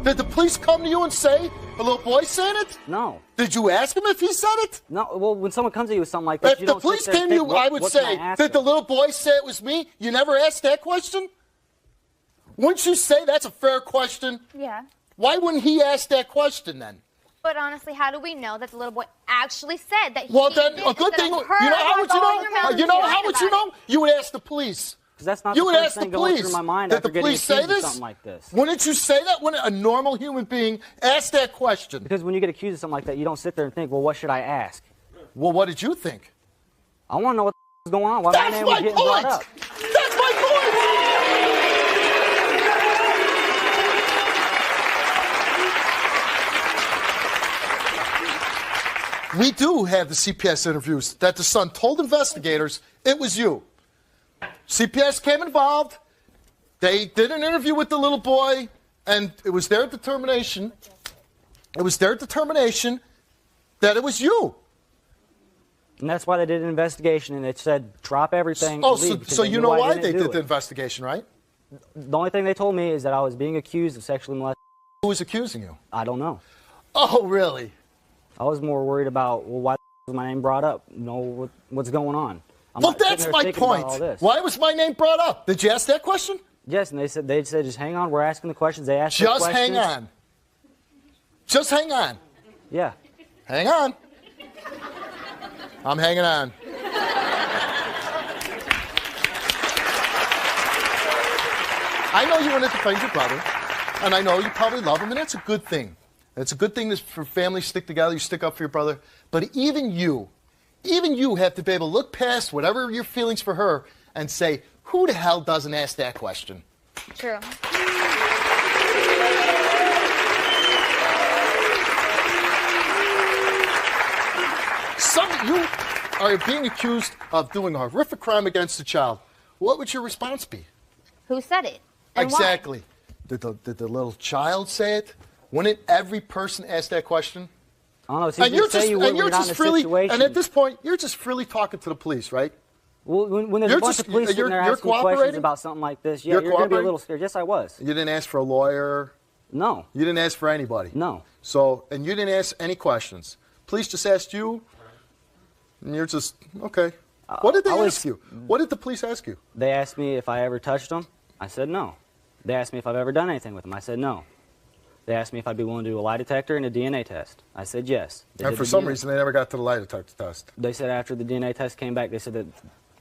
Did the police come to you and say a little boy said it? No. Did you ask him if he said it? No. Well, when someone comes to you with something like this, If the police came to you, I would say, did the little boy say it was me? You never asked that question? Wouldn't you say that's a fair question? Yeah. Why wouldn't he ask that question then? But honestly, how do we know that the little boy actually said that he Well, then did a good thing. instead of You know how her would you going know? around You know and how would you about know? You would ask the police. Because that's not You the would first ask the thing going police. through my mind Did after the getting police say accused of this? something like this. Wouldn't you say that when a normal human being asked that question? Because when you get accused of something like that, you don't sit there and think, well, what should I ask? Well, what did you think? I want to know what is going on. Why That's my name was my getting brought point. up. That's my point. We do have the CPS interviews that the son told investigators it was you. CPS came involved. They did an interview with the little boy, and it was their determination. It was their determination that it was you. And that's why they did an investigation, and it said drop everything. Oh, leave, so you know why they did the investigation, right? The only thing they told me is that I was being accused of sexually molesting. Who was accusing you? I don't know. Oh, really? I was more worried about, well, why was my name brought up? You know, what's going on? Well, that's my point. Why was my name brought up? Did you ask that question? Yes, and they said just hang on. We're asking the questions. They asked the questions. Just hang on. Just hang on. Yeah. Hang on. I'm hanging on. I know you want to defend your brother, and I know you probably love him, and that's a good thing. It's a good thing that for families stick together, you stick up for your brother. But even you have to be able to look past whatever your feelings for her and say, who the hell doesn't ask that question? True. You are being accused of doing a horrific crime against a child. What would your response be? Who said it? And exactly. Why? Did the little child say it? Wouldn't every person ask that question? I don't know. So you're just freely, and at this point, you're just freely talking to the police, right? Well, when there's a bunch of police sitting there asking questions about something like this, yeah, you're going to be a little scared. Yes, I was. You didn't ask for a lawyer? No. You didn't ask for anybody? No. So, and you didn't ask any questions? Police just asked you, and you're just, okay. What did they ask you? What did the police ask you? They asked me if I ever touched them. I said no. They asked me if I've ever done anything with them. I said no. They asked me if I'd be willing to do a lie detector and a DNA test. I said yes. And for some reason, they never got to the lie detector test. They said after the DNA test came back, they said that.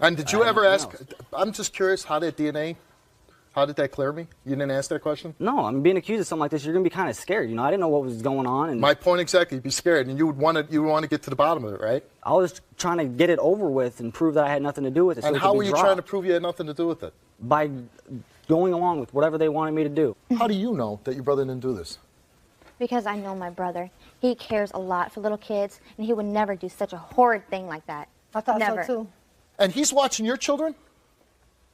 And did you ever ask? I'm just curious, how did that clear me? You didn't ask that question? No, I'm being accused of something like this. You're going to be kind of scared. You know, I didn't know what was going on. And my point exactly. You'd be scared, and you would want to get to the bottom of it, right? I was trying to get it over with and prove that I had nothing to do with it. And how were you trying to prove you had nothing to do with it? By going along with whatever they wanted me to do. How do you know that your brother didn't do this? Because I know my brother. He cares a lot for little kids, and he would never do such a horrid thing like that. I thought never. so, too. And he's watching your children,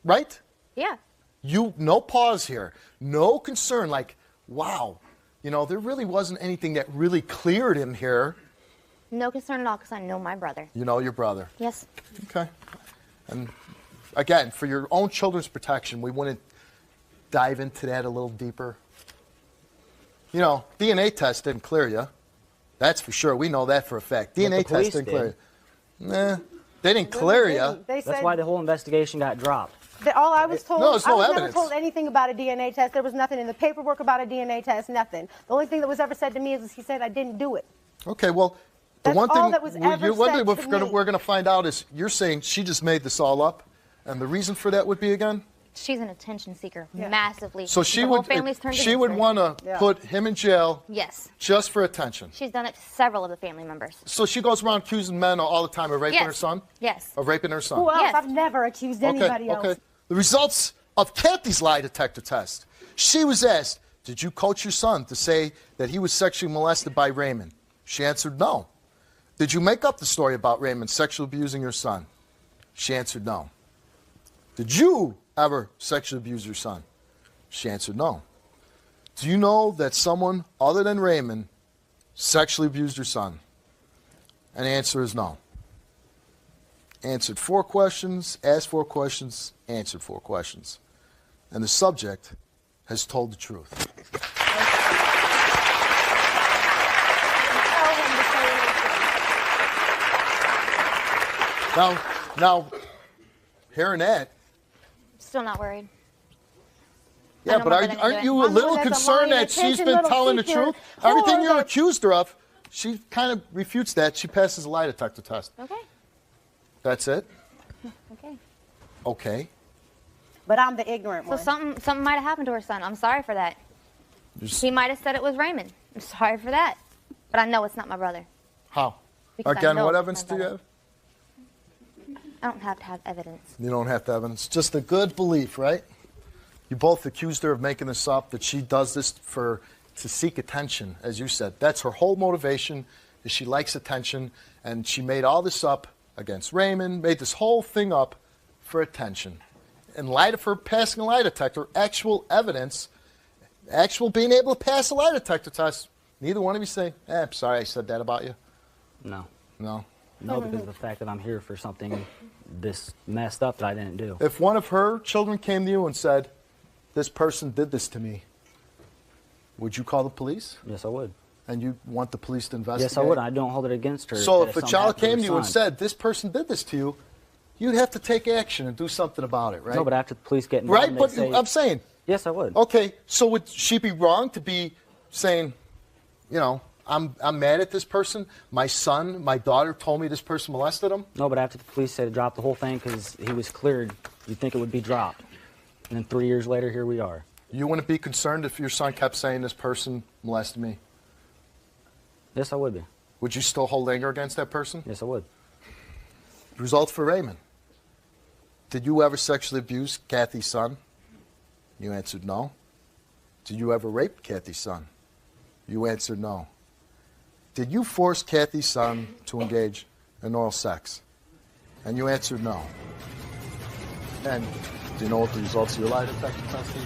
right? Yeah. No pause here. No concern, like, wow, there really wasn't anything that really cleared him here. No concern at all, because I know my brother. You know your brother? Yes. Okay. And again, for your own children's protection, we want to dive into that a little deeper. DNA test didn't clear you. That's for sure. We know that for a fact. DNA test didn't clear you. Nah, they didn't clear you. That's why the whole investigation got dropped. All I was told, no, there's no I was evidence. never told anything about a DNA test. There was nothing in the paperwork about a DNA test, nothing. The only thing that was ever said to me is he said I didn't do it. Okay, well, the That's one all thing that was ever said to me. we're going to find out is you're saying she just made this all up, and the reason for that would be, again? She's an attention seeker, massively. So she would want to put him in jail. Yes. Just for attention. She's done it to several of the family members. So she goes around accusing men all the time of raping her son? Yes. Of raping her son? Who else? Yes. I've never accused anybody else. Okay. The results of Kathy's lie detector test. She was asked, did you coach your son to say that he was sexually molested by Raymond? She answered no. Did you make up the story about Raymond sexually abusing your son? She answered no. Did you ever sexually abuse your son? She answered no. Do you know that someone other than Raymond sexually abused your son? And the answer is no. Answered 4 questions, asked 4 questions, answered 4 questions. And the subject has told the truth. Now, hearing that, Still not worried. I yeah, know but my brother didn't do aren't it. you a I know little that's a concerned lying, that she's attention, been little telling the secret truth? Everything whore you're that- accused her of, she kind of refutes that. She passes a lie detector test. Okay. That's it? Okay. Okay. But I'm the ignorant So one. something might have happened to her son. I'm sorry for that. He might have said it was Raymond. I'm sorry for that. But I know it's not my brother. How? Because I Again, know what it's evidence my do you brother. have? I don't have to have evidence. You don't have to have evidence. Just a good belief, right? You both accused her of making this up, that she does this to seek attention, as you said. That's her whole motivation, is she likes attention, and she made all this up against Raymond, made this whole thing up for attention. In light of her passing a lie detector, actual evidence, actual being able to pass a lie detector test, neither one of you say, I'm sorry I said that about you. No. No. No, because of the fact that I'm here for something this messed up that I didn't do. If one of her children came to you and said, this person did this to me, would you call the police? Yes, I would. And you want the police to investigate? Yes, I would. I don't hold it against her. So that if a something child happened to came her to you and son. said, this person did this to you, you'd have to take action and do something about it, right? No, but after the police get involved, Right, and but they say, I'm saying, yes, I would. okay, so would she be wrong to be saying, you know, I'm mad at this person. My son, my daughter told me this person molested him. No, but after the police said drop the whole thing because he was cleared, you'd think it would be dropped. And then 3 years later, here we are. You wouldn't be concerned if your son kept saying this person molested me? Yes, I would be. Would you still hold anger against that person? Yes, I would. Results for Raymond. Did you ever sexually abuse Kathy's son? You answered no. Did you ever rape Kathy's son? You answered no. Did you force Kathy's son to engage in oral sex? And you answered no. And do you know what the results of your lie detector test is?